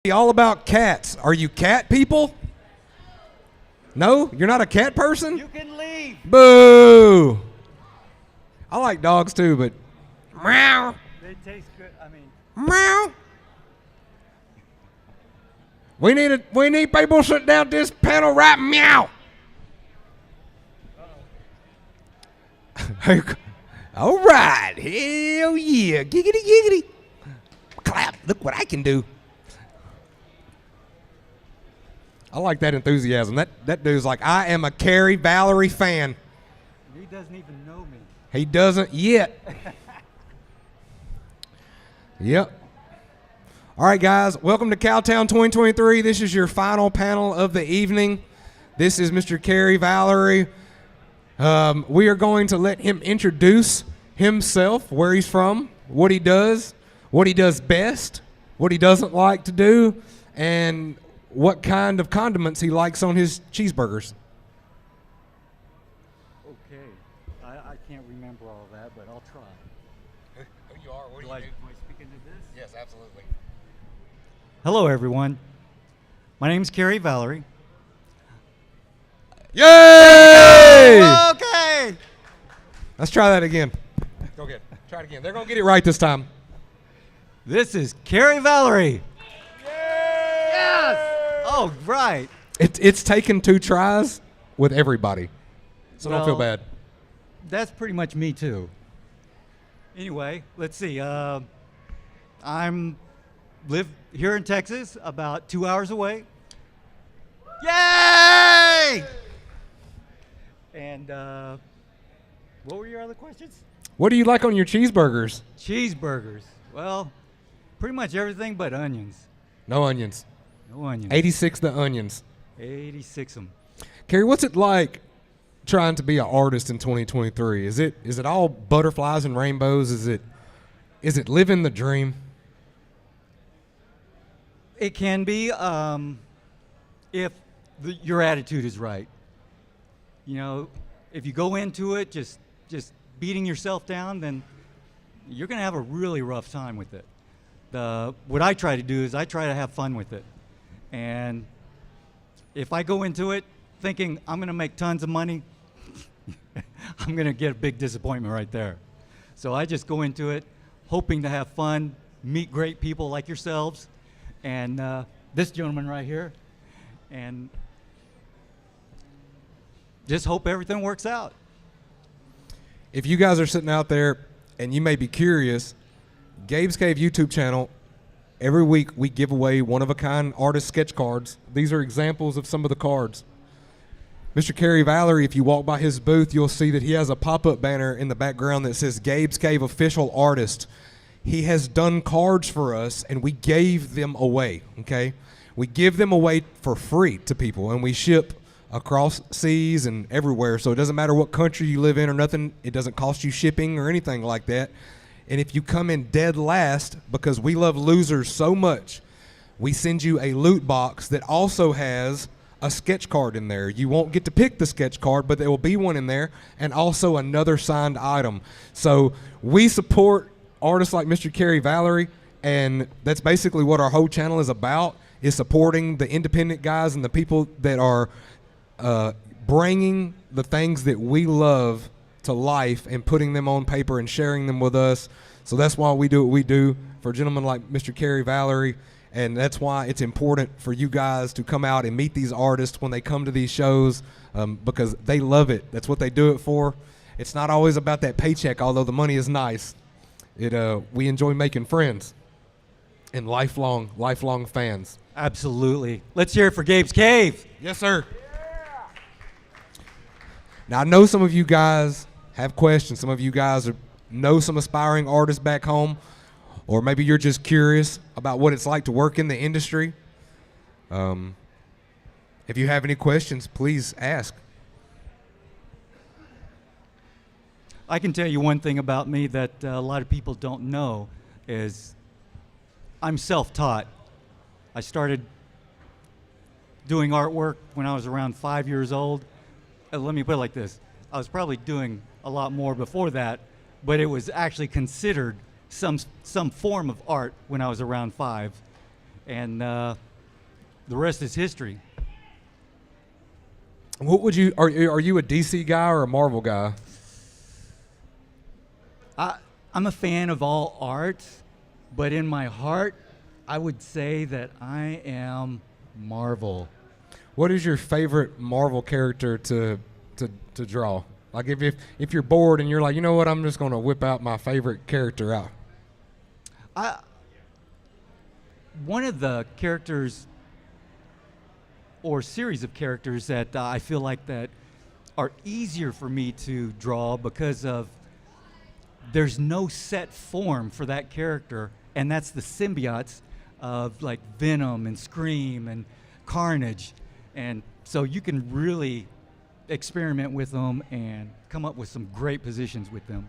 All about cats. Are you cat people? No? You're not a cat person? You can leave. Boo! I like dogs too, but meow. They taste good. I mean, Meow. We need people sitting down at this panel right meow. All right. Hell yeah. Giggity giggity. Clap. Look what I can do. I like that enthusiasm. That dude's like, I am a Cary, Vallery fan. he doesn't even know me. He doesn't yet. Yep. All right, guys. Welcome to Cowtown 2023. This is your final panel of the evening. This is Mr. Cary Vallery. We are going to let him introduce himself, where he's from, what he does best, what he doesn't like to do, and what kind of condiments he likes on his cheeseburgers. Okay. I can't remember all of that, but I'll try. Who you are? What Am I speaking to this? Yes, absolutely. Hello, everyone. My name's Cary Vallery. Yay! Okay. Let's try that again. Go get it. Try it again. They're going to get it right this time. This is Cary Vallery. Yes. Oh, right. It's taken 2 tries with everybody, so don't feel bad. That's pretty much me too. Anyway, let's see. I'm live here in Texas, about 2 hours away. Yay! And what were your other questions? What do you like on your cheeseburgers? Cheeseburgers. Well, pretty much everything but onions. No onions. No onions. 86 the onions. 86 them. Cary, what's it like trying to be an artist in 2023? Is it all butterflies and rainbows? Is it living the dream? It can be if your attitude is right. You know, if you go into it just beating yourself down, then you're going to have a really rough time with it. What I try to do is I try to have fun with it. And if I go into it thinking I'm going to make tons of money, I'm going to get a big disappointment right there. So I just go into it hoping to have fun, meet great people like yourselves, and this gentleman right here, and just hope everything works out. If you guys are sitting out there and you may be curious, Gabe's Cave YouTube channel, every week we give away one-of-a-kind artist sketch cards. These are examples of some of the cards. Mr. Cary Vallery, if you walk by his booth, you'll see that he has a pop-up banner in the background that says Gabe's Cave Official Artist. He has done cards for us, and we gave them away, okay? We give them away for free to people, and we ship across seas and everywhere, so it doesn't matter what country you live in or nothing. It doesn't cost you shipping or anything like that. And if you come in dead last, because we love losers so much, we send you a loot box that also has a sketch card in there. You won't get to pick the sketch card, but there will be one in there, and also another signed item. So we support artists like Mr. Cary Vallery, and that's basically what our whole channel is about, is supporting the independent guys and the people that are bringing the things that we love to life and putting them on paper and sharing them with us. So that's why we do what we do for a gentleman like Mr. Cary Vallery, and that's why it's important for you guys to come out and meet these artists when they come to these shows, because they love it. That's what they do it for. It's not always about that paycheck, although the money is nice. We enjoy making friends and lifelong fans. Absolutely. Let's hear it for Gabe's Cave. Yes, sir. Now, I know some of you guys have questions. Some of you guys know some aspiring artists back home, or maybe you're just curious about what it's like to work in the industry. If you have any questions, please ask. I can tell you one thing about me that a lot of people don't know is I'm self-taught. I started doing artwork when I was around 5 years old. Let me put it like this. I was probably doing a lot more before that, but it was actually considered some form of art when I was around 5. and the rest is history. What would you are you a DC guy or a Marvel guy? I'm a fan of all art, but in my heart, I would say that I am Marvel. What is your favorite Marvel character to draw? Like if you're bored and you're like, you know what, I'm just gonna whip out my favorite character out. One of the characters or series of characters that I feel like that are easier for me to draw because of there's no set form for that character, and that's the symbiotes of like Venom and Scream and Carnage, and so you can really experiment with them and come up with some great positions with them.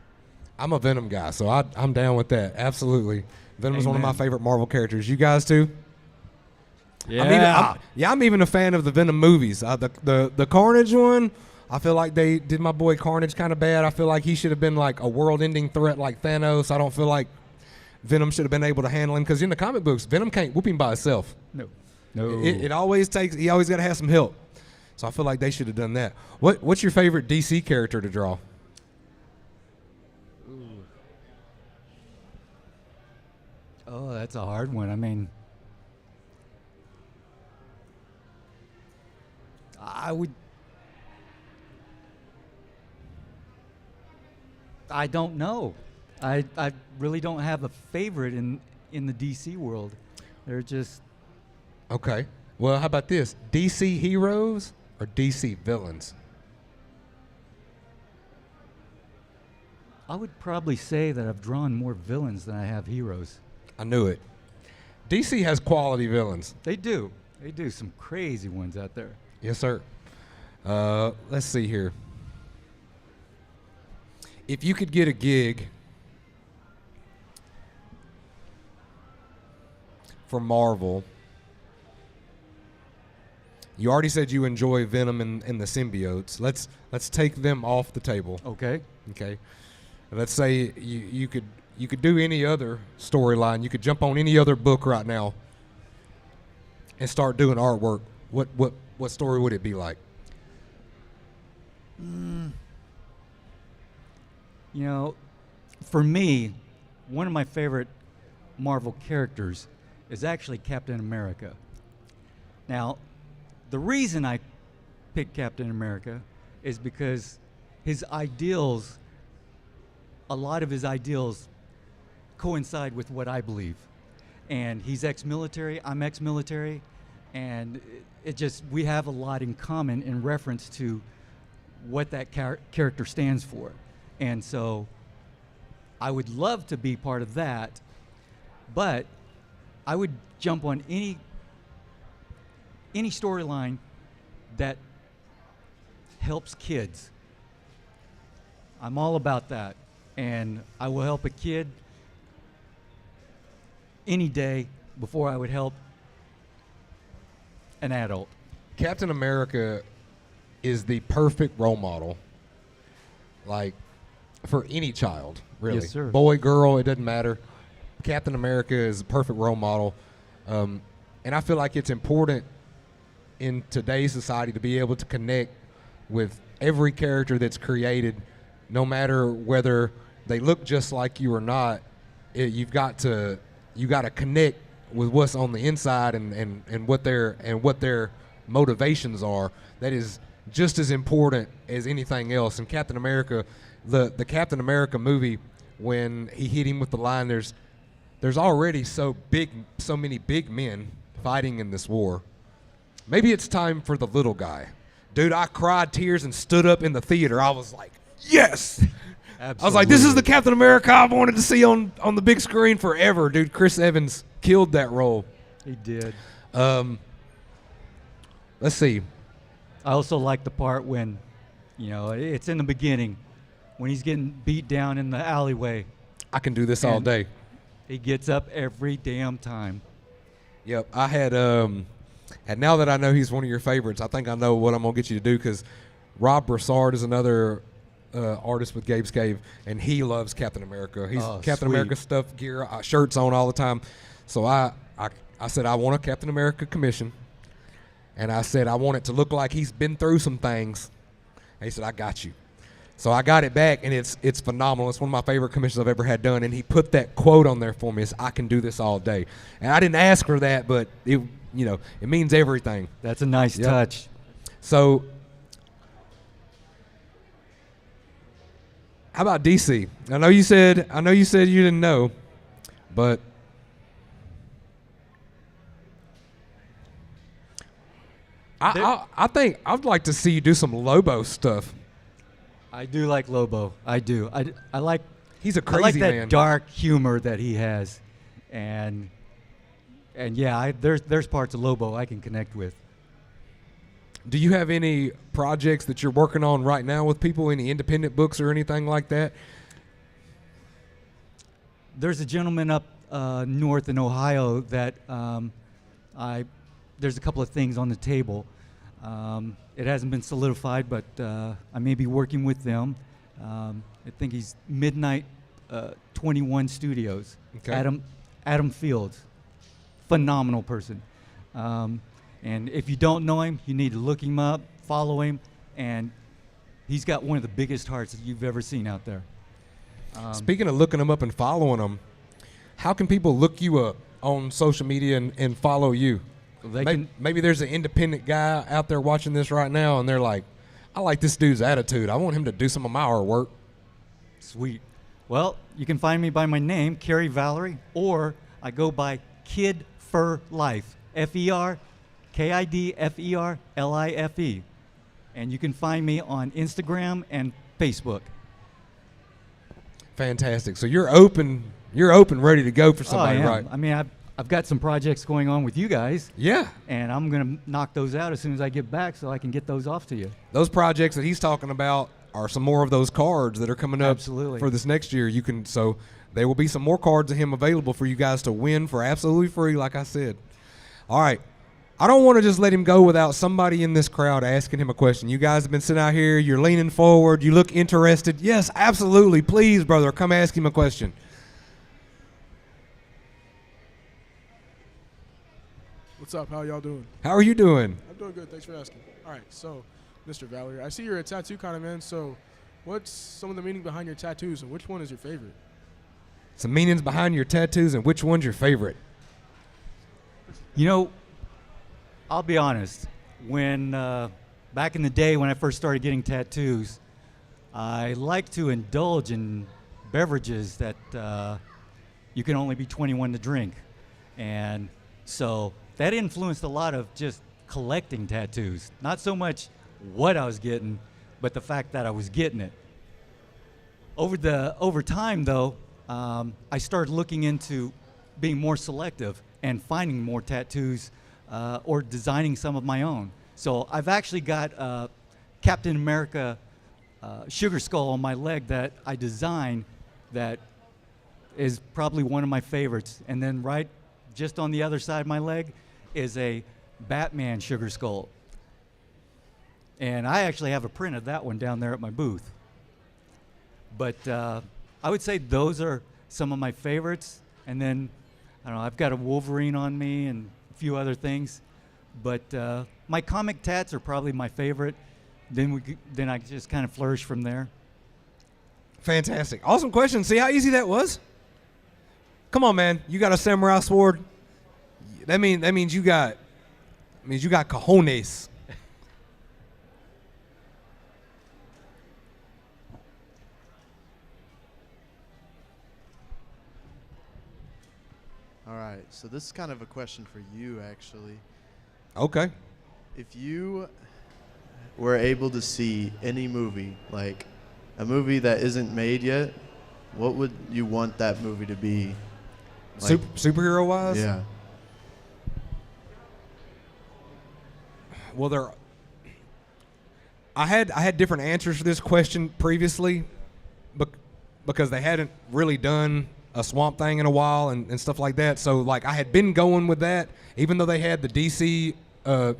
I'm a Venom guy, so I'm down with that. Absolutely, Venom is one of my Amen. favorite Marvel characters. You guys too? Yeah. I'm even a fan of the Venom movies. The Carnage one, I feel like they did my boy Carnage kind of bad. I feel like he should have been like a world-ending threat like Thanos. I don't feel like Venom should have been able to handle him because in the comic books, Venom can't whoop him by himself. No. It always takes. He always got to have some help. So I feel like they should have done that. What's your favorite DC character to draw? Oh, that's a hard one. I mean, I don't know. I really don't have a favorite in the DC world. They're just Okay. Well, how about this? DC heroes or DC villains? I would probably say that I've drawn more villains than I have heroes. I knew it. DC has quality villains. They do. They do some crazy ones out there. Yes, sir. Let's see here. If you could get a gig for Marvel, you already said you enjoy Venom and the symbiotes. Let's take them off the table. Okay. Okay. Let's say you could do any other storyline. You could jump on any other book right now and start doing artwork. What story would it be like? You know, for me, one of my favorite Marvel characters is actually Captain America. Now, the reason I picked Captain America is because his ideals, a lot of his ideals coincide with what I believe. And he's ex-military, I'm ex-military, and we have a lot in common in reference to what that character stands for. And so I would love to be part of that, but I would jump on any storyline that helps kids. I'm all about that, and I will help a kid any day before I would help an adult. Captain America is the perfect role model, like, for any child, really. Yes, sir. Boy, girl, it doesn't matter. Captain America is a perfect role model. And I feel like it's important in today's society to be able to connect with every character that's created, no matter whether they look just like you or not. You got to connect with what's on the inside and what their motivations are. That is just as important as anything else. And Captain America, the Captain America movie, when he hit him with the line, there's already so many big men fighting in this war. Maybe it's time for the little guy. Dude, I cried tears and stood up in the theater. I was like, yes! Absolutely. I was like, this is the Captain America I've wanted to see on the big screen forever. Dude, Chris Evans killed that role. He did. Let's see. I also like the part when, it's in the beginning, when he's getting beat down in the alleyway. I can do this all And day. He gets up every damn time. Yep, I had, and now that I know he's one of your favorites, I think I know what I'm going to get you to do, because Rob Broussard is another artist with Gabe's Cave, and he loves Captain America. He's Captain sweet. America stuff, gear, shirts on all the time. So I said, I want a Captain America commission. And I said, I want it to look like he's been through some things. And he said, I got you. So I got it back, and it's phenomenal. It's one of my favorite commissions I've ever had done. And he put that quote on there for me: "Is I can do this all day." And I didn't ask for that, but it means everything. That's a nice touch. So, how about DC? I know you said you didn't know, but I think I'd like to see you do some Lobo stuff. I do like Lobo. I do. I like. He's a crazy I like that man. dark humor that he has, and yeah, there's parts of Lobo I can connect with. Do you have any projects that you're working on right now with people? Any independent books or anything like that? There's a gentleman up north in Ohio that there's a couple of things on the table. It hasn't been solidified, but I may be working with them. I think he's Midnight 21 Studios. Okay. Adam Fields, phenomenal person. And if you don't know him, you need to look him up, follow him, and he's got one of the biggest hearts that you've ever seen out there. Speaking of looking him up and following him, how can people look you up on social media and follow you? Maybe there's an independent guy out there watching this right now, and they're like, I like this dude's attitude. I want him to do some of my artwork. Sweet. Well, you can find me by my name, Cary Vallery, or I go by Kid for Life, FERKIDFERLIFE. And you can find me on Instagram and Facebook. Fantastic. So you're open, ready to go for somebody, I am. right? I mean, I've got some projects going on with you guys. Yeah. And I'm going to knock those out as soon as I get back so I can get those off to you. Those projects that he's talking about are some more of those cards that are coming up Absolutely. for this next year. So there will be some more cards of him available for you guys to win for absolutely free, like I said. All right. I don't want to just let him go without somebody in this crowd asking him a question. You guys have been sitting out here. You're leaning forward. You look interested. Yes, absolutely. Please, brother, come ask him a question. What's up? How y'all doing? How are you doing? I'm doing good. Thanks for asking. All right, so, Mr. Vallery, I see you're a tattoo kind of man. So, what's some of the meaning behind your tattoos, and which one is your favorite? Some meanings behind your tattoos, and which one's your favorite? You know, I'll be honest. When back in the day when I first started getting tattoos, I like to indulge in beverages that you can only be 21 to drink, and so that influenced a lot of just collecting tattoos. Not so much what I was getting, but the fact that I was getting it. Over time, though, I started looking into being more selective and finding more tattoos or designing some of my own. So I've actually got Captain America sugar skull on my leg that I designed that is probably one of my favorites. And then right just on the other side of my leg is a Batman sugar skull. And I actually have a print of that one down there at my booth. But I would say those are some of my favorites. And then, I don't know, I've got a Wolverine on me and a few other things. But my comic tats are probably my favorite. Then I just kind of flourish from there. Fantastic. Awesome question. See how easy that was? Come on, man. You got a samurai sword? That means you got cojones. All right, so this is kind of a question for you, actually. Okay. If you were able to see any movie, like a movie that isn't made yet, what would you want that movie to be? Like, Superhero wise? yeah. Well, I had different answers for this question previously, because they hadn't really done a Swamp Thing in a while and stuff like that. So like I had been going with that, even though they had the DC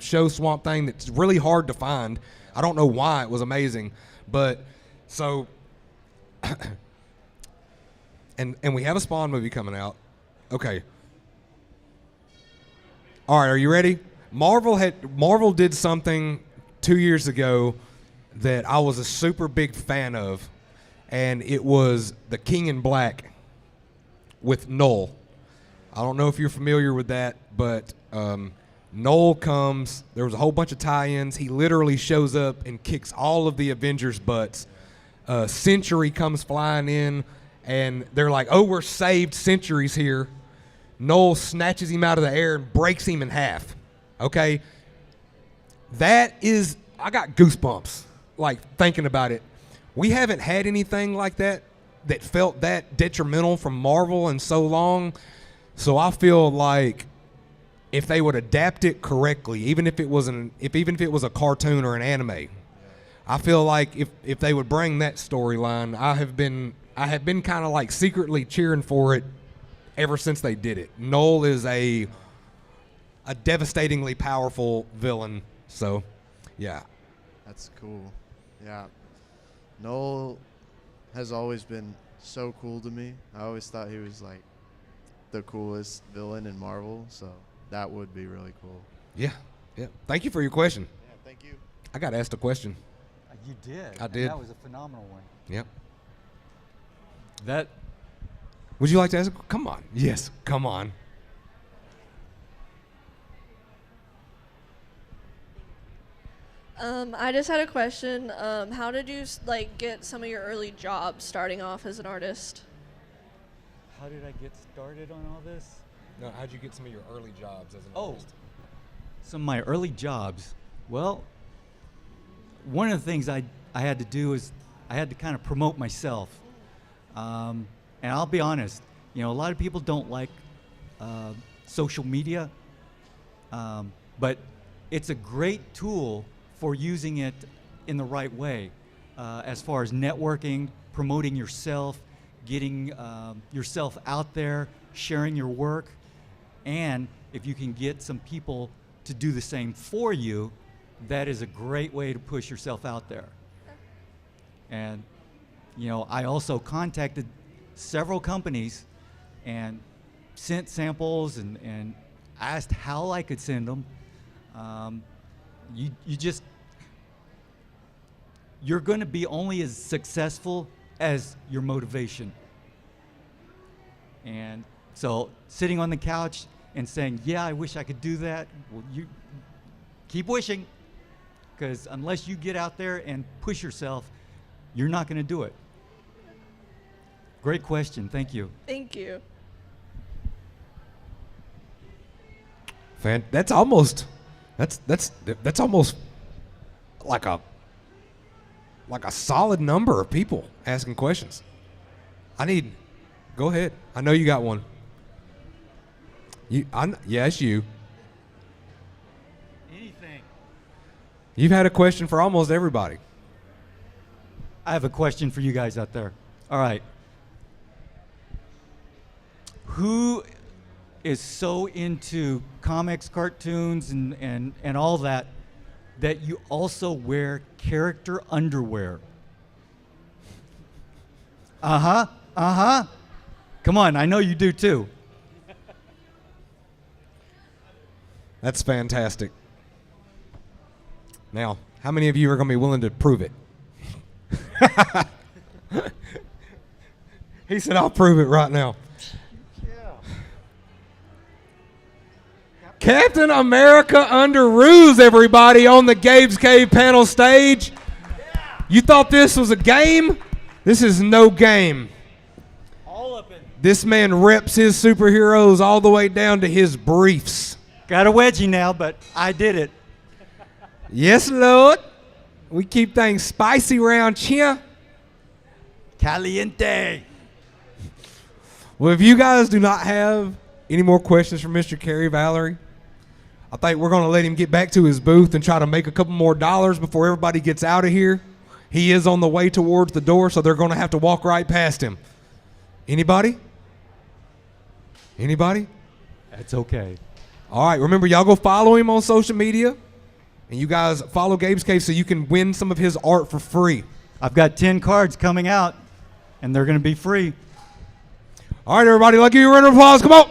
show Swamp Thing that's really hard to find. I don't know why. It was amazing, but so and we have a Spawn movie coming out. Okay. All right, are you ready? Marvel did something 2 years ago that I was a super big fan of, and it was the King in Black with Noel. I don't know if you're familiar with that, but Noel comes. There was a whole bunch of tie-ins. He literally shows up and kicks all of the Avengers' butts. Century comes flying in, and they're like, "Oh, we're saved. Century's here." Noel snatches him out of the air and breaks him in half. Okay? That is, I got goosebumps, like, thinking about it. We haven't had anything like that felt that detrimental from Marvel in so long. So I feel like if they would adapt it correctly, even if it was a cartoon or an anime, I feel like if they would bring that storyline, I have been kind of like secretly cheering for it ever since they did it. Noel is a devastatingly powerful villain. So, yeah. That's cool. Yeah. Noel has always been so cool to me. I always thought he was like the coolest villain in Marvel, so that would be really cool. Yeah. Yeah. Thank you for your question. Yeah, thank you. I got asked a question. You did. I and did. That was a phenomenal one. Yep. That Would you like to ask? Come on. Yes. Come on. I just had a question. How did you get some of your early jobs starting off as an artist? How did I get started on all this? No, how'd you get some of your early jobs as an Oh, artist? some of my early jobs. Well, one of the things I had to do is I had to kind of promote myself. And I'll be honest, a lot of people don't like social media, but it's a great tool for using it in the right way, as far as networking, promoting yourself, getting yourself out there, sharing your work, and if you can get some people to do the same for you, that is a great way to push yourself out there. And I also contacted several companies and sent samples and asked how I could send them. You're going to be only as successful as your motivation. And so sitting on the couch and saying, yeah, I wish I could do that, well, you keep wishing, because unless you get out there and push yourself, you're not going to do it. Great question. Thank you. Thank you. That's almost like a solid number of people asking questions. Go ahead. I know you got one. Yeah, it's you. Anything. You've had a question for almost everybody. I have a question for you guys out there. All right. Who is so into comics, cartoons, and all that you also wear character underwear? Come on, I know you do too. That's fantastic. Now, how many of you are going to be willing to prove it? He said, I'll prove it right now. Captain America Underoos, everybody, on the Gabe's Cave panel stage. You thought this was a game? This is no game. All up in. This man reps his superheroes all the way down to his briefs. Got a wedgie now, but I did it. Yes, Lord. We keep things spicy around here. Caliente. Well, if you guys do not have any more questions for Mr. Cary Vallery, I think we're going to let him get back to his booth and try to make a couple more dollars before everybody gets out of here. He is on the way towards the door, so they're going to have to walk right past him. Anybody? Anybody? That's okay. All right, remember, y'all go follow him on social media, and you guys follow Gabe's Cave so you can win some of his art for free. I've got 10 cards coming out, and they're going to be free. All right, everybody, let's give you a round of applause. Come on.